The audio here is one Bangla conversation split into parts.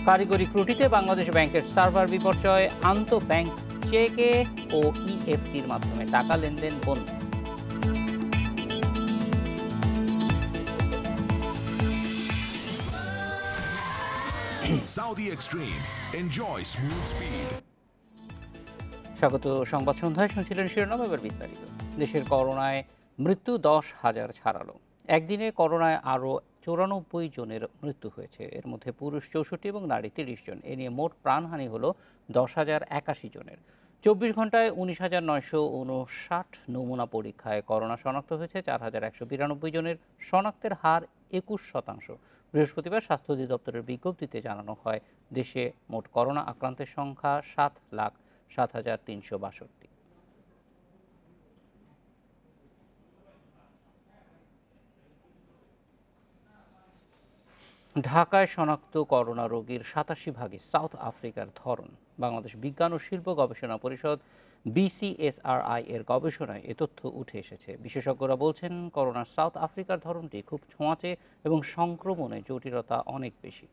কারিগরি ত্রুটিতে বাংলাদেশ ব্যাংকের সার্ভার বিপর্যয়, আন্তঃব্যাংক চেকে ও ইএফটির মাধ্যমে টাকা লেনদেন বন্ধ। Saudi Extreme. Enjoy smooth speed. স্বাগত সংবাদ সন্ধ্যায়। শুনছিলেন শিরোনাম, এবার বিস্তারিত। দেশের করোনায় মৃত্যু 10,000 ছাড়ালো। একদিনে করোনায় আরও 94 জনের মৃত্যু হয়েছে। এর মধ্যে পুরুষ 64 এবং নারী 30 জন। এ নিয়ে মোট প্রাণহানি হল 10,081 জনের। 24 ঘন্টায় 19,959 নমুনা পরীক্ষায় করোনা শনাক্ত হয়েছে 4,192 জনের। শনাক্তের হার 21%। বৃহস্পতিবার স্বাস্থ্য অধিদপ্তরের বিজ্ঞপ্তিতে জানানো হয়, দেশে মোট করোনা আক্রান্তের সংখ্যা 7,07,362। ঢাকায় শনাক্ত করোনা রোগীর 87% সাউথ আফ্রিকার ধরন। বাংলাদেশ বিজ্ঞান ও শিল্প গবেষণা পরিষদ BCSRI এর গবেষণায় এ তথ্য উঠে এসেছে। বিশেষজ্ঞরা বলছেন, করোনার সাউথ আফ্রিকার ধরনটি খুব ছোঁয়াচে এবং সংক্রমণে জটিলতা অনেক বেশি।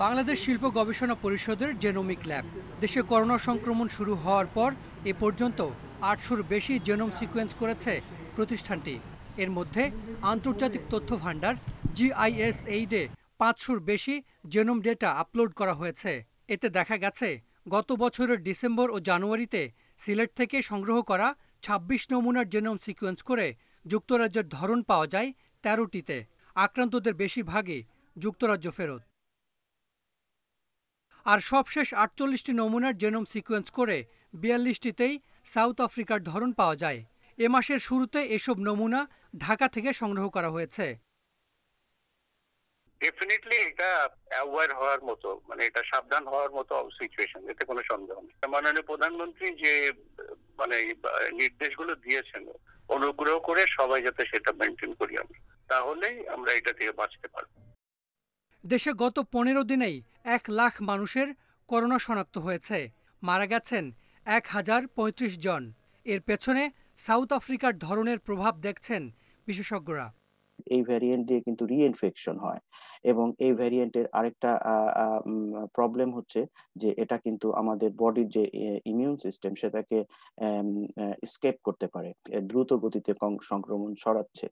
বাংলাদেশ শিল্প গবেষণা পরিষদের জেনোমিক ল্যাব দেশে করোনা সংক্রমণ শুরু হওয়ার পর এ পর্যন্ত 800-র বেশি জেনোম সিকোয়েন্স করেছে প্রতিষ্ঠানটি। এর মধ্যে আন্তর্জাতিক তথ্য ভাণ্ডার GIS-8-এ 500-র বেশি জেনোম ডেটা আপলোড করা হয়েছে। এতে দেখা গেছে, গত বছরের ডিসেম্বর ও জানুয়ারিতে সিলেট থেকে সংগ্রহ করা 26 নমুনার জেনোম সিকোয়েন্স করে যুক্তরাজ্যের ধরন পাওয়া যায় 13টিতে। আক্রান্তদের বেশিরভাগই যুক্তরাজ্য ফেরত। আর সবশেষ 48টি নমুনার জেনোম সিকোয়েন্স করে 42টিতেই সাউথ আফ্রিকার ধরন পাওয়া যায়। এ মাসের শুরুতে এসব নমুনা ঢাকা থেকে সংগ্রহ করা হয়েছে। ডেফিনেটলি এটা অ্যাওয়ার হওয়ার মতো, মানে এটা সাবধান হওয়ার মতো সিচুয়েশন, এতে কোনো সন্দেহ নেই। মাননীয় প্রধানমন্ত্রী যে নির্দেশগুলো দিয়েছেন, অনুগ্রহ করে সবাই যাতে সেটা মেনটেন করি আমরা, তাহলেই আমরা এটা থেকে বাঁচতে পারবো। দেশে গত 15 দিনেই 1 লাখ মানুষের করোনা শনাক্ত হয়েছে। মারা গেছেন 1035 জন। এর পেছনে সাউথ আফ্রিকার ধরনের প্রভাব দেখছেন বিশেষজ্ঞরা। এই ভ্যারিয়েন্ট দিয়ে কিন্তু রিইনফেকশন হয়, এবং এই ভ্যারিয়েন্টের আরেকটা প্রবলেম হচ্ছে যে এটা কিন্তু আমাদের বডির যে ইমিউন সিস্টেম সেটাকে স্কেপ করতে পারে, দ্রুত গতিতে সংক্রমণ ছড়াচ্ছে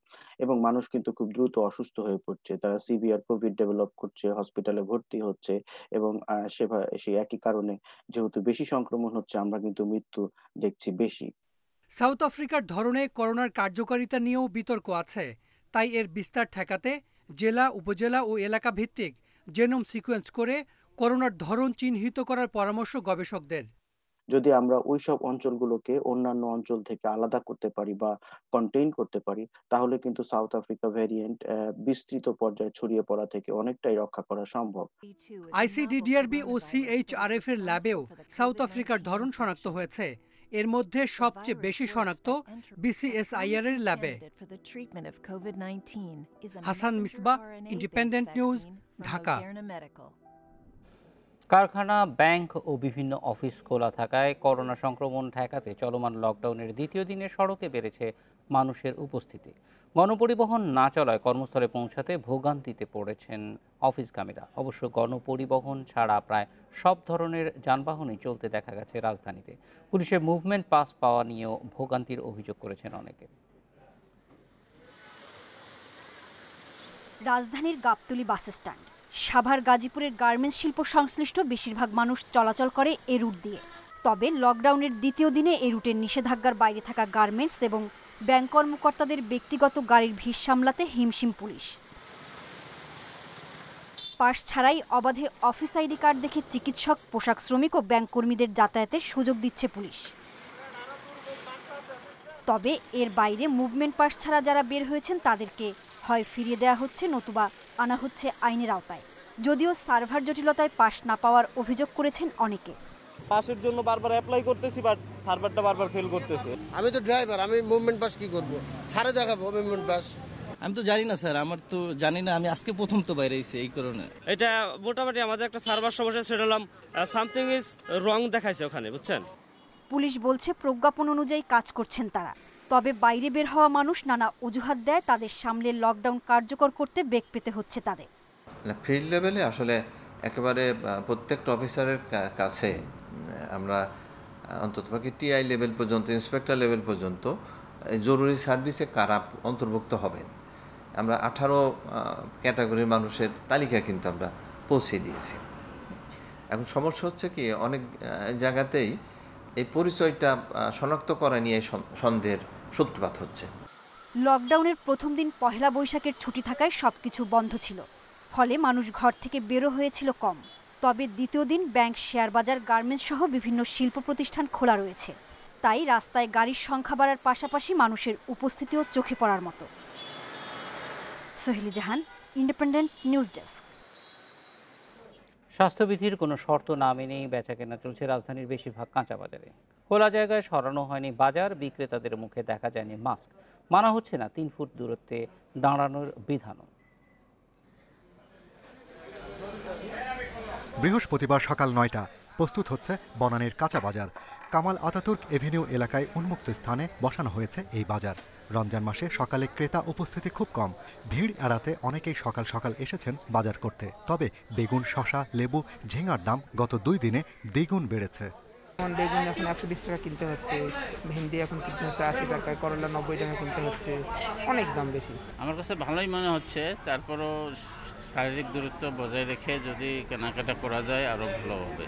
এবং মানুষ কিন্তু খুব দ্রুত অসুস্থ হয়ে পড়ছে। তারা সিভিয়ার কোভিড ডেভেলপ করছে, হসপিটালে ভর্তি হচ্ছে, এবং সেই একই কারণে যেহেতু বেশি সংক্রমণ হচ্ছে, আমরা কিন্তু মৃত্যু দেখছি বেশি। সাউথ আফ্রিকার ধরনে করোনার কার্যকারিতা নিয়েও বিতর্ক আছে। তাই এর বিস্তার ঠেকাতে জেলা, উপজেলা ও এলাকা ভিত্তিক জেনোম সিকোয়েন্স করে করোনার ধরন চিহ্নিত করার পরামর্শ গবেষকদের। যদি আমরা ওই সব অঞ্চলগুলোকে অন্যান্য অঞ্চল থেকে আলাদা করতে পারি বা কন্টেইন করতে পারি, তাহলে কিন্তু সাউথ আফ্রিকা ভ্যারিয়েন্ট বিস্তৃত পর্যায়ে ছড়িয়ে পড়া থেকে অনেকটাই রক্ষা করা সম্ভব। ICDDRB ও CHRF এর ল্যাবেও সাউথ আফ্রিকার ধরন শনাক্ত হয়েছে। এর মধ্যে সবচেয়ে বেশি শনাক্ত BCSIR এর ল্যাবে। Hasan Misbah, independent news, Dhaka. কারখানা, ব্যাংক ও বিভিন্ন অফিস খোলা থাকায় করোনা সংক্রমণ ঠেকাতে চলমান লকডাউনের দ্বিতীয় দিনে সড়কে বেড়েছে মানুষের উপস্থিতি। গণপরিবহন না চলায় কর্মস্থলে পৌঁছাতে ভোগান্তিতে পড়েছেন অফিসগামীরা। অবশ্য গণপরিবহন ছাড়া প্রায় সব ধরনের যানবাহনই চলতে দেখা গেছে রাজধানীতে। পুলিশের মুভমেন্ট পাস পাওয়া নিয়েও ভোগান্তির অভিযোগ করেছেন অনেকে। রাজধানীর গাবতলী বাস স্ট্যান্ড, সাভার, গাজীপুরের গার্মেন্টস শিল্প সংশ্লিষ্ট বেশিরভাগ মানুষ চলাচল করে এ রুট দিয়ে। তবে লকডাউনের দ্বিতীয় দিনে এই রুটের নিষেধাজ্ঞার বাইরে থাকা গার্মেন্টস এবং ব্যাংক কর্মকর্তাদের ব্যক্তিগত গাড়ির ভিড় সামলাতে হিমশিম পুলিশ। পাস ছাড়াই অবাধে অফিস আইডি কার্ড দেখে চিকিৎসক, পোশাক শ্রমিক ও ব্যাংক কর্মীদের যাতায়াতের সুযোগ দিচ্ছে পুলিশ। তবে এর বাইরে মুভমেন্ট পাস ছাড়া যারা বের হয়েছেন তাদেরকে হয় ফিরিয়ে দেওয়া হচ্ছে, নতুবা আনা হচ্ছে আইনের আওতায়। যদিও সার্ভার জটিলতায় পাস না পাওয়ার অভিযোগ করেছেন অনেকে। পাসের জন্য বারবার অ্যাপ্লাই করতেছি, বাট সার্ভারটা বারবার ফেল করতেছে। আমি তো ড্রাইভার, আমি মুভমেন্ট পাস কি করব? স্যারে দেখাবো মুভমেন্ট পাস। আমি তো জানি না স্যার, আমার তো জানি না, আমি আজকে প্রথম তো বাইরে এসেছি, এই কারণে। এটা মোটামুটি আমাদের একটা সার্ভার সমস্যা, সেটা হলাম সামথিং ইজ রং দেখাইছে ওখানে, বুঝছেন। পুলিশ বলছে প্রজ্ঞাপন অনুযায়ী কাজ করছেন তারা। তবে বাইরে বের হওয়া মানুষ নানা অজুহাত দেয় তাদের সামলে লকডাউন কার্যকর করতে বেগ পেতে হচ্ছে তাদের। ফিল্ড লেভেলে আসলে একেবারে প্রত্যেকটা অফিসারের কাছে আমরা অন্ততপক্ষে টিআই লেভেল পর্যন্ত, ইন্সপেক্টর লেভেল পর্যন্ত জরুরি সার্ভিসে কারা অন্তর্ভুক্ত হবেন আমরা 18 ক্যাটাগরির মানুষের তালিকা কিন্তু আমরা পৌঁছে দিয়েছি। এখন সমস্যা হচ্ছে কি, অনেক জায়গাতেই এই পরিচয়টা শনাক্ত করা নিয়ে সন্দেহের সূত্রপাত হচ্ছে। লকডাউনের প্রথম দিন পহেলা বৈশাখের ছুটি থাকায় সবকিছু বন্ধ ছিল, ফলে মানুষ ঘর থেকে বেরো হয়েছিল কম। তবে দ্বিতীয় দিন ব্যাংক, শেয়ার বাজার, গার্মেন্টস সহ বিভিন্ন শিল্প প্রতিষ্ঠান খোলা রয়েছে। তাই রাস্তায় গাড়ির সংখ্যা বাড়ার পাশাপাশি মানুষের উপস্থিতিও চোখে পড়ার মতো। সোহেলি জাহান, ইন্ডিপেন্ডেন্ট নিউজ ডেস্ক। স্বাস্থ্যবিধির কোনো শর্ত না মেনেই বেচাকেনা চলছে রাজধানীর বেশিরভাগ কাঁচা বাজারে। খোলা জায়গায় সরানো হয়নি বাজার, বিক্রেতাদের মুখে দেখা যায়নি মাস্ক, মানা হচ্ছে না 3 ফুট দূরত্বে দাঁড়ানোর বিধানও। বৃহস্পতিবার সকাল 9টা প্রস্তুত হচ্ছে বনানীর কাঁচা বাজার। কামাল আতাতুর্ক এভিনিউ এলাকায় উন্মুক্ত স্থানে বসানো হয়েছে এই বাজার। রমজান মাসে সকালে ক্রেতা উপস্থিতি খুব কম, ভিড় এড়াতে অনেকেই সকাল সকাল এসেছেন বাজার করতে। তবে বেগুন, শসা, লেবু, ঝিঙার দাম গত 2 দিনে দ্বিগুণ বেড়েছে। বেগুন এখন 120 টাকা কিনতে হচ্ছে, ভেন্ডি এখন কিনতে হচ্ছে 80 টাকা, করলা 90 টাকা কিনতে হচ্ছে, অনেক দাম বেশি। আমার কাছে ভালোই মনে হচ্ছে, তারপরও শারীরিক দূরত্ব বজায় রেখে যদি কেনাকাটা করা যায় আরও ভালো হবে।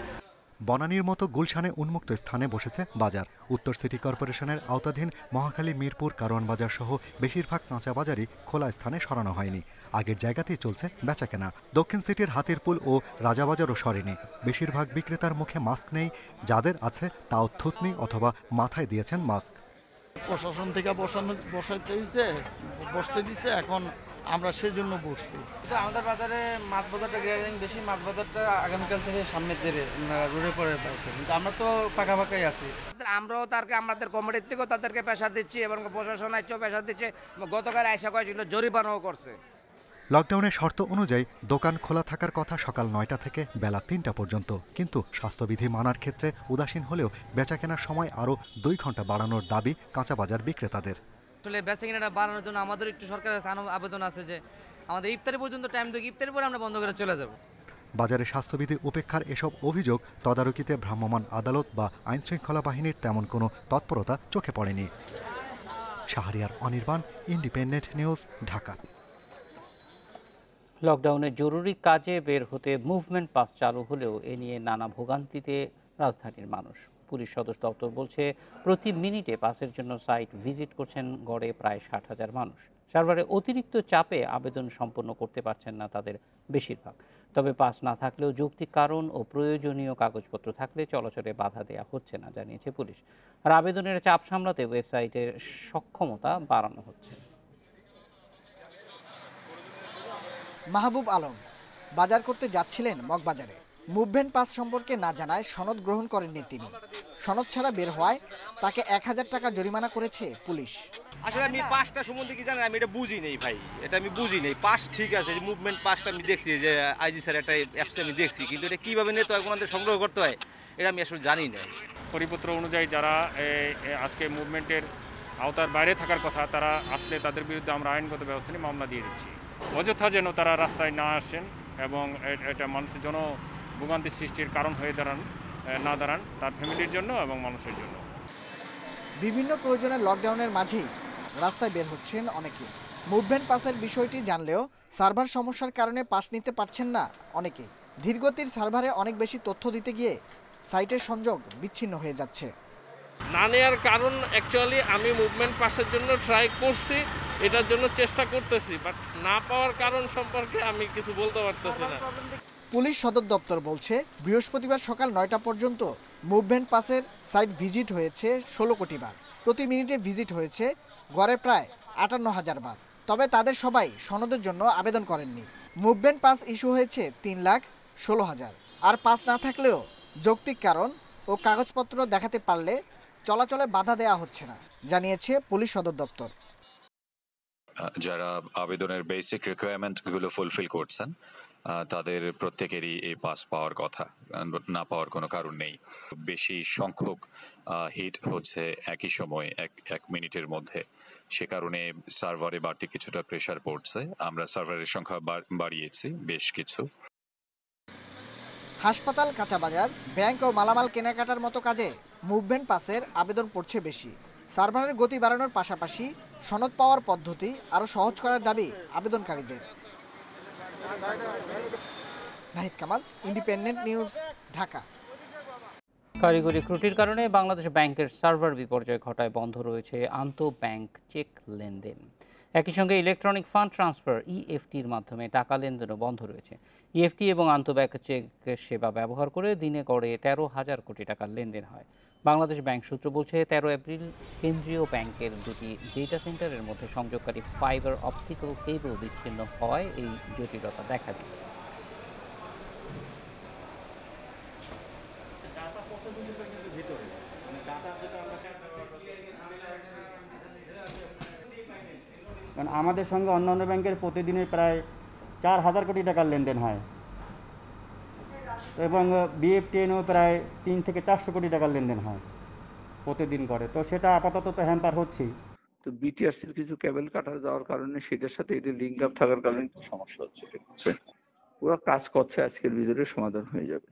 বনানীর মতো গুলশানে উন্মুক্ত স্থানে বসেছে বাজার। উত্তর সিটি কর্পোরেশনের আওতাধীন মহাখালী, মিরপুর, কারওয়ান বাজার সহ বেশিরভাগ কাঁচা বাজারই খোলা স্থানে সরানো হয়নি। আগের জায়গাতেই চলছে বেচাকেনা। দক্ষিণ সিটির হাতিরপুল ও রাজাবাজারও সরেনি। বেশিরভাগ বিক্রেতার মুখে মাস্ক নেই, যাদের আছে তাও থুতনি অথবা মাথায় দিয়েছেন মাস্ক। প্রশাসন থেকে বসতে দিছে, এখন আমরা সেই জন্য বসছি। আমাদের বাজারে মাছ বাজারটা গ্যাদারিং বেশি, মাছ বাজারটা আগামীকাল থেকে সামনের দিকে রোডে পরে, কিন্তু আমরা তো ফাঁকা ফাঁকাই আছি। আমরাও আমাদের কমিটির থেকেও তাদেরকে প্রেশার দিচ্ছি এবং প্রশাসন আইসেও প্রেশার দিচ্ছে। গতকাল আইসা কয়েছিল, জরিমানাও করছে। লকডাউনের শর্ত অনুযায়ী দোকান খোলা থাকার কথা সকাল 9টা থেকে বেলা 3টা পর্যন্ত, কিন্তু স্বাস্থ্যবিধি মানার ক্ষেত্রে উদাসীন হলেও বেচাকেনার সময় আরও 2 ঘন্টা বাড়ানোর দাবি কাঁচা বাজার বিক্রেতাদের। আসলে বেচাকেনাটা বাড়ানোর জন্য আমাদের একটু সরকারের আবেদন আছে যে আমাদের ইফতারি পর্যন্ত টাইম দেয়, ইফতারি পরে আমরা বন্ধ করে চলে যাব। বাজারে স্বাস্থ্যবিধি উপেক্ষার এসব অভিযোগ তদারকিতে ভ্রাম্যমাণ আদালত বা আইনশৃঙ্খলা বাহিনীর তেমন কোনো তৎপরতা চোখে পড়েনি। Shahriar Anirban, independent news, Dhaka. লকডাউনে জরুরি কাজে বের হতে মুভমেন্ট পাস চালু হলেও এ নিয়ে নানা ভোগান্তিতে রাজধানীর মানুষ। পুলিশ সদর দপ্তর বলছে, প্রতি মিনিটে পাসের জন্য সাইট ভিজিট করছেন গড়ে প্রায় 60,000 মানুষ। সার্ভারে অতিরিক্ত চাপে আবেদন সম্পন্ন করতে পারছেন না তাদের বেশিরভাগ। তবে পাস না থাকলেও যৌক্তিক কারণ ও প্রয়োজনীয় কাগজপত্র থাকলে চলাচলে বাধা দেওয়া হচ্ছে না, জানিয়েছে পুলিশ। আর আবেদনের চাপ সামলাতে ওয়েবসাইটের সক্ষমতা বাড়ানো হচ্ছে। মাহবুব আলম বাজার করতে যাচ্ছিলেন মগবাজারে। মুভমেন্ট পাস সম্পর্কে না জানায় সনদ গ্রহণ করেননি তিনি। সনদ ছাড়া বের হওয়ায় তাকে 1000 টাকা জরিমানা করেছে পুলিশ। আসলে আমি পাসটা সম্বন্ধে কি জানেন, আমি এটা বুঝি নেই ভাই, এটা আমি বুঝি নেই। পাস ঠিক আছে, যে মুভমেন্ট পাসটা আমি দেখছি, যে আইজি স্যার একটা অ্যাপসে আমি দেখছি, কিন্তু এটা কীভাবে নিতে হয়, কোনাদের সংগ্রহ করতে হয়, এটা আমি আসলে জানি না। পরিপত্র অনুযায়ী যারা আজকে মুভমেন্টের আওতার বাইরে থাকার কথা, তারা আসলে তাদের বিরুদ্ধে আমরা আইনগত ব্যবস্থা নিয়ে মামলা দিয়ে দিচ্ছি। অযথা যেন তারা রাস্তায় না আসেন এবং এটা মানুষের জন্য ভোগান্তি সৃষ্টির কারণ হয়ে না দাঁড়ান, তার ফ্যামিলির জন্য এবং মানুষের জন্য। বিভিন্ন প্রয়োজনে লকডাউনের মাঝেই রাস্তায় বের হচ্ছেন অনেকে। মুভমেন্ট পাসের বিষয়টি জানলেও সার্ভার সমস্যার কারণে পাস নিতে পারছেন না অনেকে। ধীরগতির সার্ভারে অনেক বেশি তথ্য দিতে গিয়ে সাইটের সংযোগ বিচ্ছিন্ন হয়ে যাচ্ছে। না নেওয়ার কারণ অ্যাকচুয়ালি আমি মুভমেন্ট পাসের জন্য ট্রাই করছি, এটার জন্য চেষ্টা করতেছি, বাট না পাওয়ার কারণ সম্পর্কে আমি কিছু বলতে পারতেছি না। পুলিশ সদর দপ্তর বলছে, বৃহস্পতিবার সকাল 9টা পর্যন্ত মুভমেন্ট পাসের সাইট ভিজিট হয়েছে 16 কোটি বার। প্রতি মিনিটে ভিজিট হয়েছে গড়ে প্রায় 58,000 বার। তবে তাদের সবাই সনদের জন্য আবেদন করেননি। মুভমেন্ট পাস ইস্যু হয়েছে 3,16,000। আর পাস না থাকলেও যৌক্তিক কারণ ও কাগজপত্র দেখাতে পারলে চলাচলে বাধা দেওয়া হচ্ছে না, জানিয়েছে পুলিশ সদর দপ্তর। যারা আবেদনের বেসিক রিকোয়ারমেন্টগুলো ফুলফিল করছেন তাদের প্রত্যেকেরই এই পাস পাওয়ার কথা, না পাওয়ার কোনো কারণ নেই। বেশি সংখ্যক হিট হচ্ছে একই সময়ে এক মিনিটের মধ্যে, সে কারণে সার্ভারে বাড়তি কিছুটা প্রেসার পড়ছে। আমরা সার্ভারের সংখ্যা বাড়িয়েছি বেশ কিছু। হাসপাতাল, কাঁচা বাজার, ব্যাংক ও মালামাল কেনাকাটার মতো কাজে মুভমেন্ট পাসের আবেদন পড়ছে বেশি। সার্ভারের গতি বাড়ানোর পাশাপাশি সনদ পাওয়ার পদ্ধতি আরও সহজ করার দাবি আবেদনকারীদের। Nahid Kamal, independent news, Dhaka. কারিগরি ত্রুটির কারণে বাংলাদেশ ব্যাংকের সার্ভার বিপর্যয় ঘটায় বন্ধ রয়েছে আন্তঃব্যাংক চেক লেনদেন। একই সঙ্গে ইলেকট্রনিক ফান্ড ট্রান্সফার ইএফটির মাধ্যমে টাকা লেনদেনও বন্ধ রয়েছে। ইএফটি এবং আন্তঃব্যাংক চেক সেবা ব্যবহার করে দিনে গড়ে 13,000 কোটি টাকার লেনদেন হয়। বাংলাদেশ ব্যাংক সূত্র বলছে 13 এপ্রিল কেন্দ্রীয় ব্যাংকের দুটি ডেটা সেন্টারের মধ্যে সংযোগকারী ফাইবার অপটিক্যাল কেবল বিচ্ছিন্ন হওয়ায় এই জটিলতা দেখা দিয়েছে। কারণ আমাদের সঙ্গে অন্যান্য ব্যাংকের প্রতিদিনের প্রায় 4,000 কোটি টাকার লেনদেন হয় এবং বিএফটিএনও প্রায় 3 থেকে 400 কোটি টাকার লেনদেন হয় প্রতিদিন করে। তো সেটা আপাতত তো হ্যাম্পার হচ্ছেই। তো বিটিআরসির কিছু কেবল কাটা যাওয়ার কারণে সেটার সাথে এদের লিঙ্ক আপ থাকার কারণে একটু সমস্যা হচ্ছে। পুরো কাজ করছে, আজকের ভিতরে সমাধান হয়ে যাবে।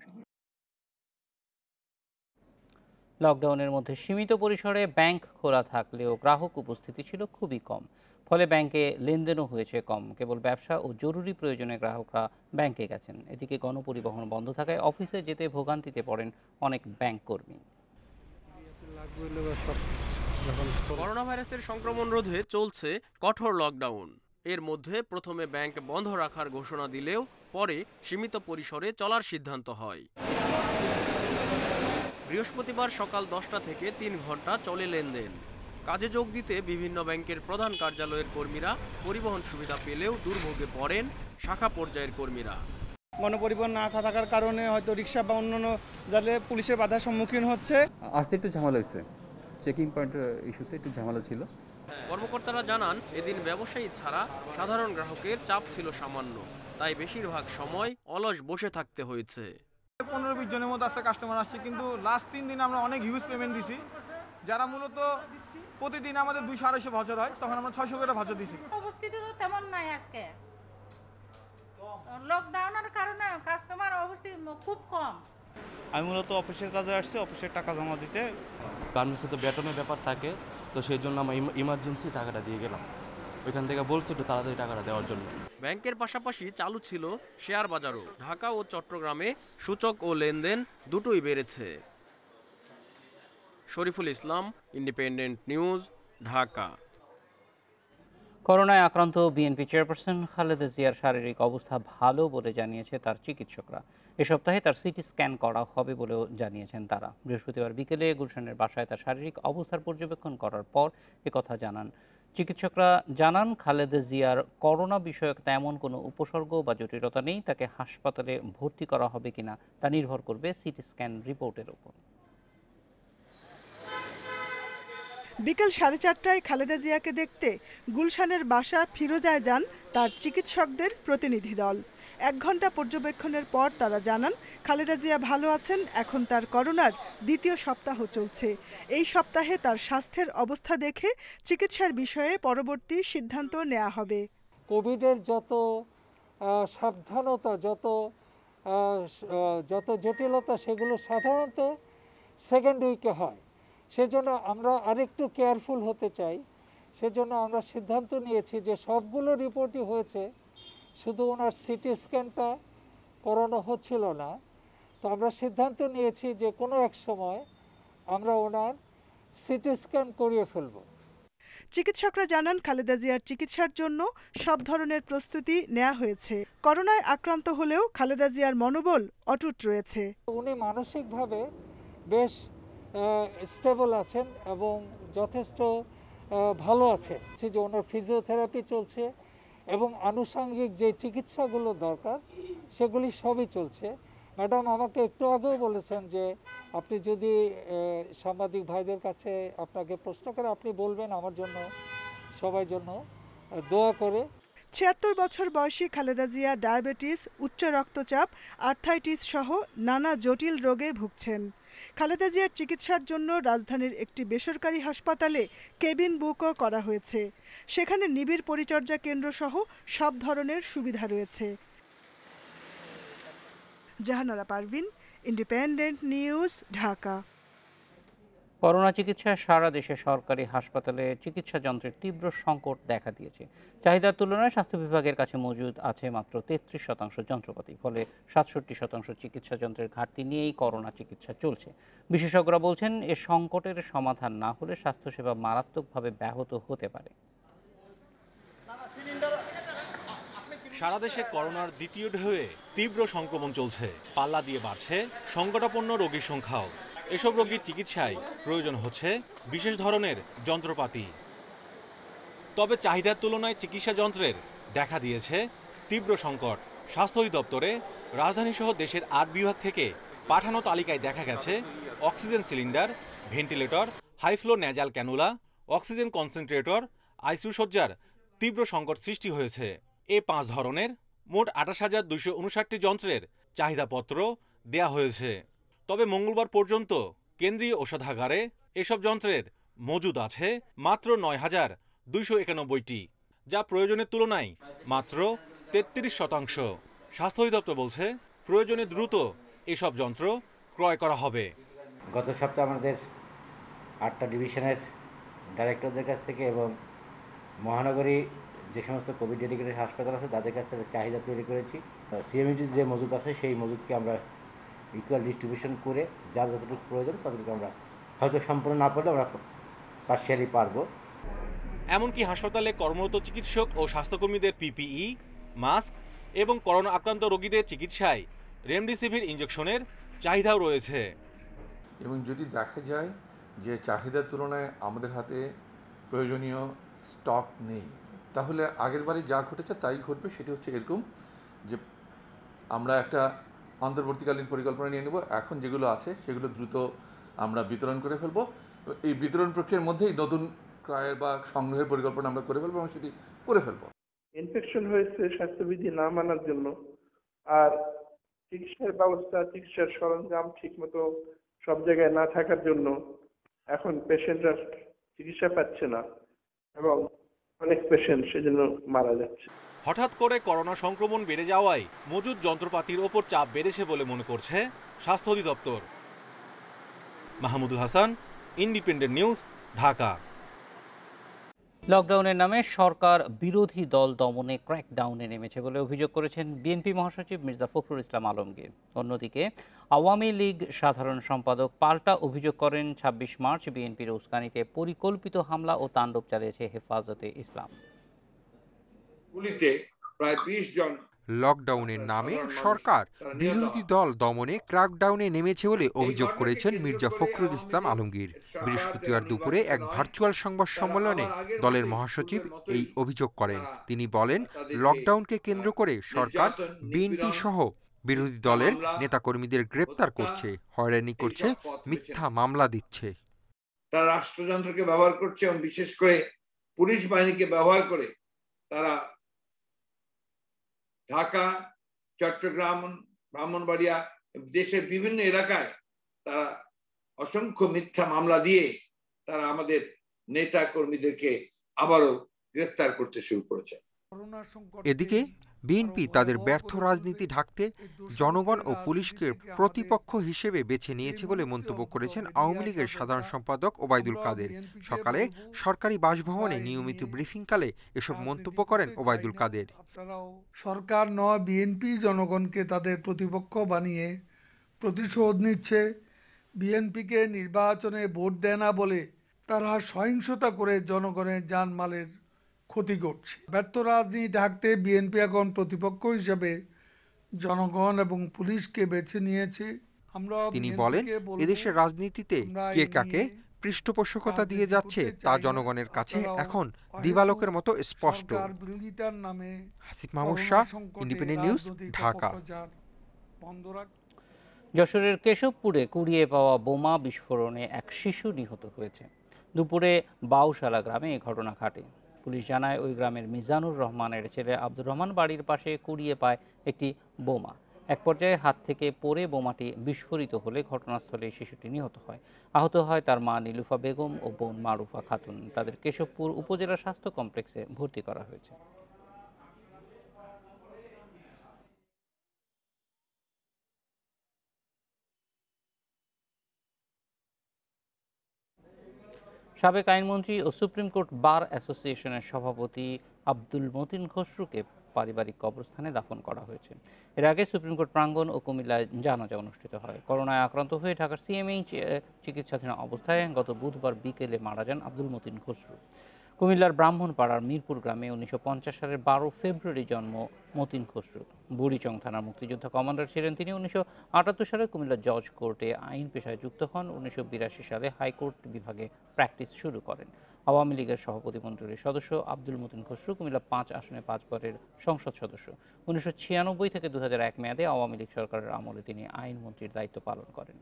লকডাউনের মধ্যে সীমিত পরিসরে ব্যাংক খোলা থাকলেও গ্রাহক উপস্থিতি ছিল খুবই কম, ফলে ব্যাংকে লেনদেনও হয়েছে কম। কেবল ব্যবসা ও জরুরি প্রয়োজনে গ্রাহকরা ব্যাংকে গেছেন। এদিকে গণপরিবহন বন্ধ থাকায় অফিসে যেতে ভোগান্তিতে পড়েন অনেক ব্যাংক কর্মী। করোনা ভাইরাসের সংক্রমণ রোধে চলছে কঠোর লকডাউন। এর মধ্যে প্রথমে ব্যাংক বন্ধ রাখার ঘোষণা দিলেও পরে সীমিত পরিসরে চলার সিদ্ধান্ত হয়। বৃহস্পতিবার সকাল 10টা থেকে 3 ঘন্টা চলে লেনদেন। কাজে যোগ দিতে বিভিন্ন ব্যাংকের প্রধান কার্যালয়ের কর্মীরা পরিবহন সুবিধা পেলেও দুর্ভোগে পড়েন শাখা পর্যায়ের কর্মীরা। গণপরিবহন না থাকার কারণে হয়তো রিক্সা বা অন্যান্য যাতে পুলিশের বাধার সম্মুখীন হচ্ছে। আসতে একটু ঝামেলা হয়েছে, চেকিং পয়েন্টের ইস্যুতে একটু ঝামেলা ছিল। কর্মকর্তারা জানান, এদিন ব্যবসায়ী ছাড়া সাধারণ গ্রাহকের চাপ ছিল সামান্য, তাই বেশিরভাগ সময় অলস বসে থাকতে হয়েছে। 15-20 জনের মতো আছে কাস্টমার আসছে, কিন্তু লাস্ট 3 দিন আমরা অনেক হিউজ পেমেন্ট দিছি। যারা মূলত প্রতিদিন আমাদের 200-250 ভাউচার হয়, তখন আমরা 600 করে ভাউচার দিছি। উপস্থিতি তো তেমন নাই আজকে, লকডাউনের কারণে কাস্টমার উপস্থিতি খুব কম। আমি মূলত অফিসের কাজে আসছি, অফিসের টাকা জমা দিতে। গার্মেন্টসে তো বেতনের ব্যাপার থাকে, তো সেই জন্য আমরা ইমার্জেন্সি টাকাটা দিয়ে গেলাম। ওইখান থেকে বলছে একটু তাড়াতাড়ি টাকাটা দেওয়ার জন্য। ব্যাংকের পাশাপাশি চালু ছিল শেয়ার বাজারও। ঢাকা ও চট্টগ্রামে সূচক ও লেনদেন দুটোই বেড়েছে। Shariful Islam, independent news, Dhaka. করোনায় আক্রান্ত বিএনপি চেয়ারপারসন খালেদা জিয়ার শারীরিক অবস্থা ভালো বলে জানিয়েছে তার চিকিৎসকরা। এ সপ্তাহে তার সিটি স্ক্যান করা হবে বলেও জানিয়েছেন তারা। বৃহস্পতিবার বিকেলে গুলশানের বাসায় তার শারীরিক অবস্থার পর্যবেক্ষণ করার পর একথা জানান চিকিৎসকরা। জানান, খালেদা জিয়ার করোনা বিষয়ক তেমন কোনো উপসর্গ বা জটিলতা নেই। তাকে হাসপাতালে ভর্তি করা হবে কিনা তা নির্ভর করবে সিটি স্ক্যান রিপোর্টের উপর। বিকেল 4:30টায় খালেদা জিয়াকে দেখতে গুলশানের বাসা ফিরোজায় যান তার চিকিৎসকদের প্রতিনিধি দল। 1 ঘন্টা পর্যবেক্ষণের পর তারা জানান, খালেদা জিয়া ভালো আছেন। এখন তার করোনার 2য় সপ্তাহ চলছে। এই সপ্তাহে তার স্বাস্থ্যের অবস্থা দেখে চিকিৎসার বিষয়ে পরবর্তী সিদ্ধান্ত নেওয়া হবে। কোভিডের যত সাবধানতা, যত জটিলতা, সেগুলো সাধারণত সেকেন্ড উইকে হয়। সেজন্য আমরা আরেকটু কেয়ারফুল হতে চাই। সেজন্য আমরা সিদ্ধান্ত নিয়েছি যে সবগুলো রিপোর্টই হয়েছে, শুধু ওনার সিটি স্ক্যানটা করানো হচ্ছিল না। তো আমরা সিদ্ধান্ত নিয়েছি যে কোনো এক সময় আমরা ওনার সিটি স্ক্যান করিয়ে ফেলব। চিকিৎসকরা জানান, খালেদা জিয়ার চিকিৎসার জন্য সব ধরনের প্রস্তুতি নেওয়া হয়েছে। করোনায় আক্রান্ত হলেও খালেদা জিয়ার মনোবল অটুট রয়েছে। উনি মানসিকভাবে বেশ স্টেবল আছেন এবং যথেষ্ট ভালো আছেন। যে ওনার ফিজিওথেরাপি চলছে এবং আনুষঙ্গিক যে চিকিৎসাগুলো দরকার সেগুলি সবই চলছে। ম্যাডাম আমাকে একটু আগেও বলেছেন যে আপনি যদি সাংবাদিক ভাইদের কাছে আপনাকে প্রশ্ন করে আপনি বলবেন আমার জন্য, সবাই জন্য দোয়া করে। ৭৬ বছর বয়সী খালেদা জিয়া ডায়াবেটিস, উচ্চ রক্তচাপ, আর্থ্রাইটিস সহ নানা জটিল রোগে ভুগছেন। খালেদা জিয়ার চিকিৎসার জন্য রাজধানীর একটি বেসরকারি হাসপাতালে কেবিন বুকও করা হয়েছে। সেখানে নিবিড় পরিচর্যা কেন্দ্র সহ সব ধরনের সুবিধা রয়েছে। Jahanara Parvin, independent news, Dhaka. Corona চিকিৎসায় সারা দেশে সরকারি হাসপাতালে চিকিৎসা যন্ত্রের তীব্র সংকট দেখা দিয়েছে। চাহিদার তুলনায় স্বাস্থ্য বিভাগের কাছে মজুদ আছে মাত্র 33% যন্ত্রপাতি, ফলে 67% চিকিৎসা যন্ত্রের ঘাটতি নিয়েই করোনা চিকিৎসা চলছে। বিশেষজ্ঞরা বলছেন, এ সংকটের সমাধান না হলে স্বাস্থ্যসেবা মারাত্মকভাবে ব্যাহত হতে পারে। সারা দেশে করোনার দ্বিতীয় ঢেউয়ে তীব্র সংক্রমণ চলছে। পাল্লা দিয়ে বাড়ছে সংকটাপন্ন রোগীর সংখ্যাও। এসব রোগীর চিকিৎসায় প্রয়োজন হচ্ছে বিশেষ ধরনের যন্ত্রপাতি। তবে চাহিদার তুলনায় চিকিৎসা যন্ত্রের দেখা দিয়েছে তীব্র সংকট। স্বাস্থ্য অধিদপ্তরে রাজধানীসহ দেশের ৮ বিভাগ থেকে পাঠানো তালিকায় দেখা গেছে oxygen cylinder, ventilator, high flow nasal cannula, oxygen concentrator, ICU সজ্জার তীব্র সংকট সৃষ্টি হয়েছে। এ 5 ধরনের মোট 28,259টি যন্ত্রের চাহিদাপত্র দেয়া হয়েছে। তবে মঙ্গলবার পর্যন্ত কেন্দ্রীয় ঔষধাগারে এসব যন্ত্রের মজুদ আছে মাত্র 9,291টি, যা প্রয়োজনের তুলনায় মাত্র 33%। স্বাস্থ্য অধিদপ্তর বলছে, প্রয়োজনে দ্রুত এসব যন্ত্র ক্রয় করা হবে। গত সপ্তাহে আমাদের 8টা ডিভিশনের ডাইরেক্টরদের কাছ থেকে এবং মহানগরী যে সমস্ত কোভিড ডেডিকেটেড হাসপাতাল আছে তাদের কাছ থেকে চাহিদা তৈরি করেছি। সিএমইটির যে মজুদ আছে সেই মজুদকে আমরা ইকুয়াল ডিস্ট্রিবিউশন করে যার যতটুকু প্রয়োজন ততটুকু আমরা হয়তো সম্পূর্ণ না পারলে আমরা পার্শিয়ালি পারবো। এমনকি হাসপাতালে কর্মরত চিকিৎসক ও স্বাস্থ্যকর্মীদের পিপিই, মাস্ক এবং করোনা আক্রান্ত রোগীদের চিকিৎসায় রেমডেসিভির ইনজেকশনের চাহিদাও রয়েছে। এবং যদি দেখা যায় যে চাহিদার তুলনায় আমাদের হাতে প্রয়োজনীয় স্টক নেই, তাহলে আগেরবারে যা ঘটেছে তাই ঘটবে। সেটি হচ্ছে এরকম যে আমরা একটা অন্তর্বর্তীকালীন পরিকল্পনা নিয়ে নেব। এখন যেগুলো আছে সেগুলো দ্রুত আমরা বিতরণ করে ফেলবো। এই বিতরণ প্রক্রিয়ার মধ্যেই নতুন ক্রয়ের বা সংগ্রহের পরিকল্পনা আমরা করে ফেলবো এবং সেটি করে ফেলবো। ইনফেকশন হয়েছে স্বাস্থ্যবিধি না মানার জন্য, আর চিকিৎসার ব্যবস্থা, চিকিৎসার সরঞ্জাম ঠিকমতো সব জায়গায় না থাকার জন্য এখন পেশেন্টরা চিকিৎসা পাচ্ছে না এবং অনেক পেশেন্ট সেজন্য মারা যাচ্ছে। হঠাৎ করে করোনা সংক্রমণ বেড়ে যাওয়ায় মজুদ যন্ত্রপাতির ওপর চাপ বেড়েছে বলে মনে করছে স্বাস্থ্য অধিদপ্তর। Mahmudul Hasan, independent news, Dhaka. লকডাউনের নামে সরকার বিরোধী দল দমনে ক্র্যাকডাউনে নেমেছে বলে অভিযোগ করেছেন বিএনপি মহাসচিব মির্জা ফখরুল ইসলাম আলমগীর। অন্যদিকে আওয়ামী লীগ সাধারণ সম্পাদক পাল্টা অভিযোগ করেন ২৬ মার্চ বিএনপির উস্কানিতে পরিকল্পিত হামলা ও তাণ্ডব চালিয়েছে হেফাজতে ইসলাম। প্রায় 20 জন। লকডাউনের নামে সরকার বিরোধী দল দমনে ক্র্যাকডাউনে নেমেছে বলে অভিযোগ করেছেন মির্জা ফখরুল ইসলাম আলমগীর। বৃহস্পতিবার দুপুরে এক ভার্চুয়াল সংবাদ সম্মেলনে দলের মহাসচিব এই অভিযোগ করেন। তিনি বলেন, লকডাউনকে কেন্দ্র করে সরকার বিএনপি সহ বিরোধী দলের নেতাকর্মীদের গ্রেপ্তার করছে, হয়রানি করছে, মিথ্যা মামলা দিচ্ছে। তারা রাষ্ট্রযন্ত্রকে ব্যবহার করছে এবং বিশেষ করে পুলিশ বাহিনীকে ব্যবহার করে তারা ঢাকা, চট্টগ্রাম, ব্রাহ্মণবাড়িয়া, দেশের বিভিন্ন এলাকায় তারা অসংখ্য মিথ্যা মামলা দিয়ে তারা আমাদের নেতা কর্মীদেরকে আবারও গ্রেফতার করতে শুরু করেছে। এদিকে বিএনপি তাদের ব্যর্থ রাজনীতি ঢাকতে জনগণ ও পুলিশকে প্রতিপক্ষ হিসেবে বেছে নিয়েছে বলে মন্তব্য করেছেন আওয়ামী লীগের সাধারণ সম্পাদক ওবায়দুল কাদের। সকালে সরকারি বাসভবনে নিয়মিত ব্রিফিংকালে এসব মন্তব্য করেন ওবায়দুল কাদের। সরকার নয়, বিএনপি জনগণকে তাদের প্রতিপক্ষ বানিয়ে প্রতিশোধ নিচ্ছে। বিএনপিকে নির্বাচনে ভোট দেয় না বলে তারা সহিংসতা করে জনগণের জানমালের ক্ষতি করছে। ব্যর্থ রাজনীতি ঢাকতে বিএনপি এখন প্রতিপক্ষ হিসেবে জনগণ এবং পুলিশকে বেছে নিয়েছে। তিনি বলেন, এদেশের রাজনীতিতে কে কাকে পৃষ্ঠপোষকতা দিয়ে যাচ্ছে তা জনগণের কাছে এখন দিবালোকের মতো স্পষ্ট। Hasif Mahmud Shah, independent news, Dhaka. যশোরের কেশবপুরে কুড়িয়ে পাওয়া বোমা বিস্ফোরণে এক শিশু নিহত হয়েছে। দুপুরে বাউশালা গ্রামে এ ঘটনা ঘটে। পুলিশ জানায় ওই গ্রামের মিজানুর রহমানের ছেলে আব্দুর রহমান বাড়ির পাশে কুড়িয়ে পায় একটি বোমা। এক পর্যায়ে হাত থেকে পড়ে বোমাটি বিস্ফোরিত হলে ঘটনাস্থলে শিশুটি নিহত হয়। আহত হয় তার মা নীলুফা বেগম ও বোন মারুফা খাতুন। তাদের কেশবপুর উপজেলা স্বাস্থ্য কমপ্লেক্সে ভর্তি করা হয়েছে। সাবেক আইনমন্ত্রী ও সুপ্রিম কোর্ট বার অ্যাসোসিয়েশনের সভাপতি আব্দুল মতিন খসরুকে পারিবারিক কবরস্থানে দাফন করা হয়েছে। এর আগে সুপ্রিম কোর্ট প্রাঙ্গণ ও কুমিল্লায় জানাজা অনুষ্ঠিত হয়। করোনায় আক্রান্ত হয়ে ঢাকার সিএমএইচ চিকিৎসাধীন অবস্থায় গত বুধবার বিকেলে মারা যান আব্দুল মতিন খসরু। কুমিল্লার ব্রাহ্মণপাড়ার মিরপুর গ্রামে 1950 সালের 12 ফেব্রুয়ারি জন্ম মতিন খসরু। বুড়িচং থানার মুক্তিযোদ্ধা কমান্ডার ছিলেন তিনি। 1978 সালে কুমিল্লা জজ কোর্টে আইন পেশায় যুক্ত হন। 1982 সালে হাইকোর্ট বিভাগে প্র্যাকটিস শুরু করেন। আওয়ামী লীগের সভাপতিমণ্ডলীর সদস্য আব্দুল মতিন খসরু কুমিল্লা 5 আসনে 5 বারের সংসদ সদস্য। 1996 থেকে 2001 মেয়াদে আওয়ামী লীগ সরকারের আমলে তিনি আইনমন্ত্রীর দায়িত্ব পালন করেন।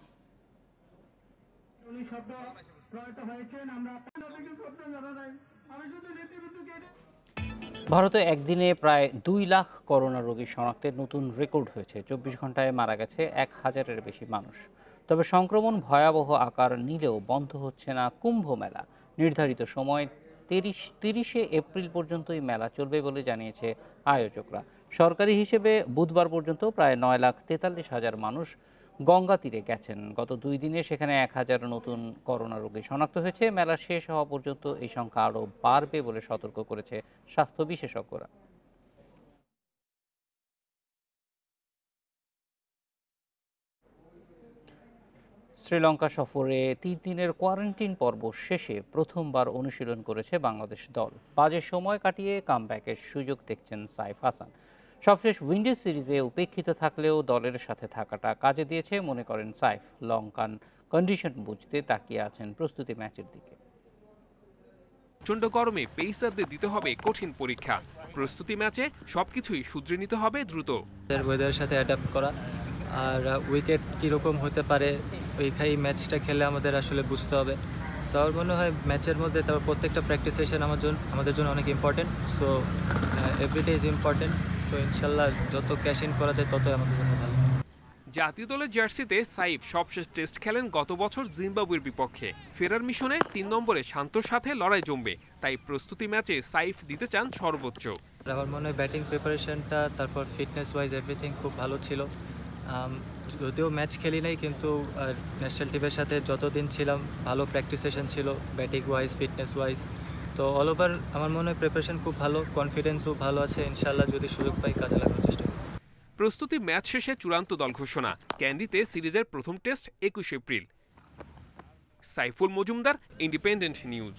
ভারতে একদিনে প্রায় 2 লাখ করোনা রোগী শনাক্তের নতুন রেকর্ড হয়েছে। 24 ঘন্টায় মারা গেছে 1000-এর বেশি মানুষ। তবে সংক্রমণ ভয়াবহ আকার নিলেও বন্ধ হচ্ছে না কুম্ভ মেলা। নির্ধারিত সময় 30 এপ্রিল পর্যন্তই মেলা চলবে বলে জানিয়েছে আয়োজকরা। সরকারি হিসেবে বুধবার পর্যন্ত প্রায় 9,43,000 মানুষ গঙ্গা তীরে গেছেন। গত 2 দিনে সেখানে 1000 নতুন করোনা রোগী শনাক্ত হয়েছে। মেলা শেষ হওয়া পর্যন্ত এই সংখ্যা আরও বাড়বে বলে সতর্ক করেছে স্বাস্থ্য বিশেষজ্ঞরা। শ্রীলঙ্কা সফরে 3 দিনের কোয়ারেন্টাইন পর্ব শেষে প্রথমবার অনুশীলন করেছে বাংলাদেশ দল। বাজে সময় কাটিয়ে কামব্যাকের সুযোগ দেখছেন সাইফ হাসান। সবশেষ উইন্ডিজ সিরিজে উপেক্ষিত থাকলেও দলের সাথে থাকাটা কাজে দিয়েছে মনে করেন সাইফ। লঙ্কান কন্ডিশন বুঝতে তাকিয়ে আছেন প্রস্তুতি ম্যাচের দিকে। প্রচণ্ড গরমে পেসারদের দিতে হবে কঠিন পরীক্ষা। প্রস্তুতি ম্যাচে সবকিছুই শুধরে নিতে হবে দ্রুত। ওয়েদারের সাথে অ্যাডাপ্ট করা আর উইকেট কীরকম হতে পারে ওইখানে ম্যাচটা খেলে আমাদের আসলে বুঝতে হবে। সো আমার মনে হয় ম্যাচের মধ্যে তারপর প্রত্যেকটা প্র্যাকটিস সেশন আমাদের জন্য অনেক important. So everyday is important. তো ইনশাল্লাহ যত ক্যাশ ইন করা যায় ততই আমাদের জন্য ভালো। জাতীয় দলের জার্সিতে সাইফ সবশেষ টেস্ট খেলেন গত বছর জিম্বাবুয়ের বিপক্ষে। ফেরার মিশনে 3 নম্বরে শান্তর সাথে লড়াই জমবে, তাই প্রস্তুতি ম্যাচে সাইফ দিতে চান সর্বোচ্চ। আমার মনে হয় ব্যাটিং প্রিপারেশনটা তারপর ফিটনেস ওয়াইজ এভরিথিং খুব ভালো ছিল। যদিও ম্যাচ খেলি নাই কিন্তু ন্যাশনাল টিমের সাথে যতদিন ছিলাম ভালো প্র্যাকটিস সেশন ছিল ব্যাটিং ওয়াইজ ফিটনেস ওয়াইজ। তো অল ওভার আমার মনে হয় প্রিপারেশন খুব ভালো, কনফিডেন্সও ভালো আছে। ইনশাল্লাহ যদি সুযোগ পাই কাজে লাগানোর চেষ্টা করব। প্রস্তুতি ম্যাচ শেষে চূড়ান্ত দল ঘোষণা। ক্যান্ডিতে সিরিজের প্রথম test 21 April. Saiful Majumdar, independent news.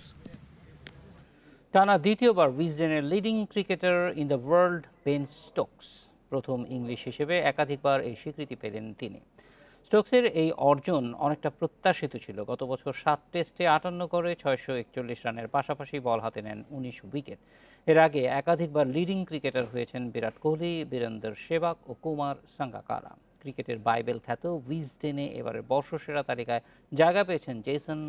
টানা দ্বিতীয়বার উইজডেনের leading cricketer in the world Ben Stokes. প্রথম ইংলিশ হিসেবে একাধিকবার এই স্বীকৃতি পেলেন তিনি। স্টোকসের এই অর্জন অনেকটা প্রত্যাশিত ছিল। গত বছর 7 টেস্টে 58 করে 641 রানের পাশাপাশি বল হাতে নেন 19 উইকেট। এর আগে একাধিকবার লিডিং ক্রিকেটার হয়েছেন বিরাট কোহলি, বীরেন্দর সেহবাগ ও কুমার সাঙ্গাকারা। ক্রিকেটের বাইবেল খ্যাত উইজডেনে এবারের বর্ষসেরা তালিকায় জায়গা পেয়েছেন Jason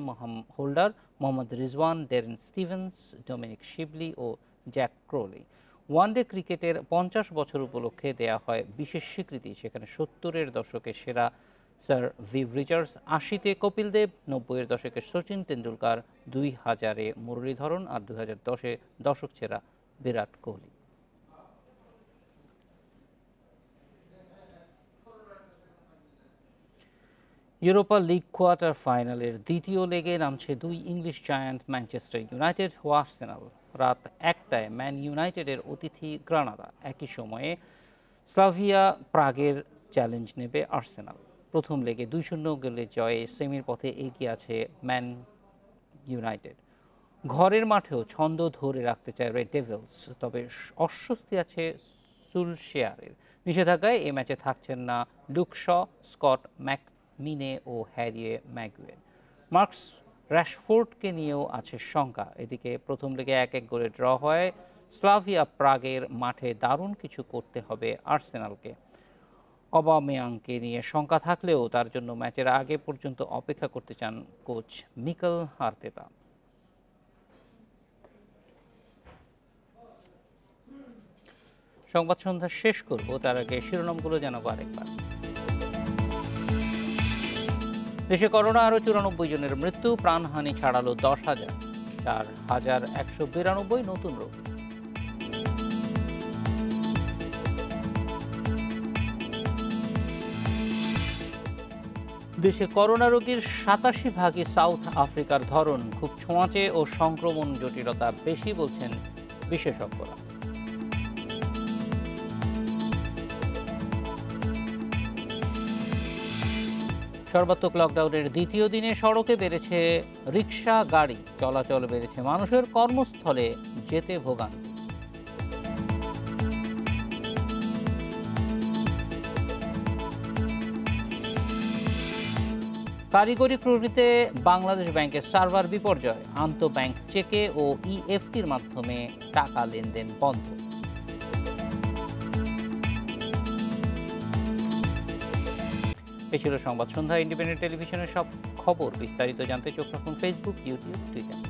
Holder, Mohammad Rizwan, Darren Stevens, Dominic Sibley ও জ্যাক ক্রোলি। ওয়ানডে ক্রিকেটের 50 বছর উপলক্ষে দেয়া হয় বিশেষ স্বীকৃতি। সেখানে 70-এর দশকে সেরা sir Viv Richards, 80-তে Kapil Dev, 90-এর দশকে সচিন তেন্ডুলকার, 2000-এ মুরলীধরন আর 2010-এ দশক সেরা Virat Kohli. Europa league quarter ফাইনালের দ্বিতীয় লেগে নামছে 2 ইংলিশ জায়ান্ট ম্যানচেস্টার ইউনাইটেড ও আর্সেনাল। রাত 1টায় ম্যান ইউনাইটেডের অতিথি গ্রানাদা। একই সময়ে স্লাভিয়া প্রাগের চ্যালেঞ্জ নেবে আর্সেনাল। প্রথম লেগে 2-0 গোলে জয়ে সেমির পথে এগিয়ে আছে ম্যান ইউনাইটেড। ঘরের মাঠেও ছন্দ ধরে রাখতে চায় রেড ডেভিলস। তবে অস্বস্তি আছে সুলশেয়ারের। নিষেধাজ্ঞায় এই ম্যাচে থাকছেন না লুক শ, স্কট ম্যাকমিনে ও হ্যারি ম্যাগুয়ের। মার্কস র্যাশফোর্ডকে নিয়েও আছে শঙ্কা। এদিকে প্রথম লেগে 1-1 গোলে ড্র হয়। স্লাভিয়া প্রাগের মাঠে দারুণ কিছু করতে হবে আর্সেনালকে। অবামেয়াংকে নিয়ে শঙ্কা থাকলেও তার জন্য ম্যাচের আগে পর্যন্ত অপেক্ষা করতে চান কোচ মিকেল আর্তেতা। সংবাদ সন্ধ্যা শেষ করব, তার আগে শিরোনামগুলো জানাবো আরেকবার। দেশে করোনা আরও 94 জনের মৃত্যু, প্রাণহানি ছাড়ালো 10,000, 4,192 নতুন রোগ। দেশে করোনা রোগীর 87% সাউথ আফ্রিকার ধরন, খুব ছোঁয়াচে ও সংক্রমণ জটিলতা বেশি বলছেন বিশেষজ্ঞরা। সর্বাত্মক লকডাউনের দ্বিতীয় দিনে সড়কে বেড়েছে রিকশা গাড়ি, চলাচল বেড়েছে মানুষের, কর্মস্থলে যেতে ভোগান্তি। কারিগরি ত্রুটিতে বাংলাদেশ ব্যাংকের সার্ভার বিপর্যয়, আন্তঃব্যাংক চেকে ও ইএফটির মাধ্যমে টাকা লেনদেন বন্ধ। এই ছিল সংবাদ সন্ধ্যা। ইন্ডিপেন্ডেন্ট টেলিভিশনের সব খবর বিস্তারিত জানতে চোখ রাখুন ফেসবুক, ইউটিউব, টুইটার।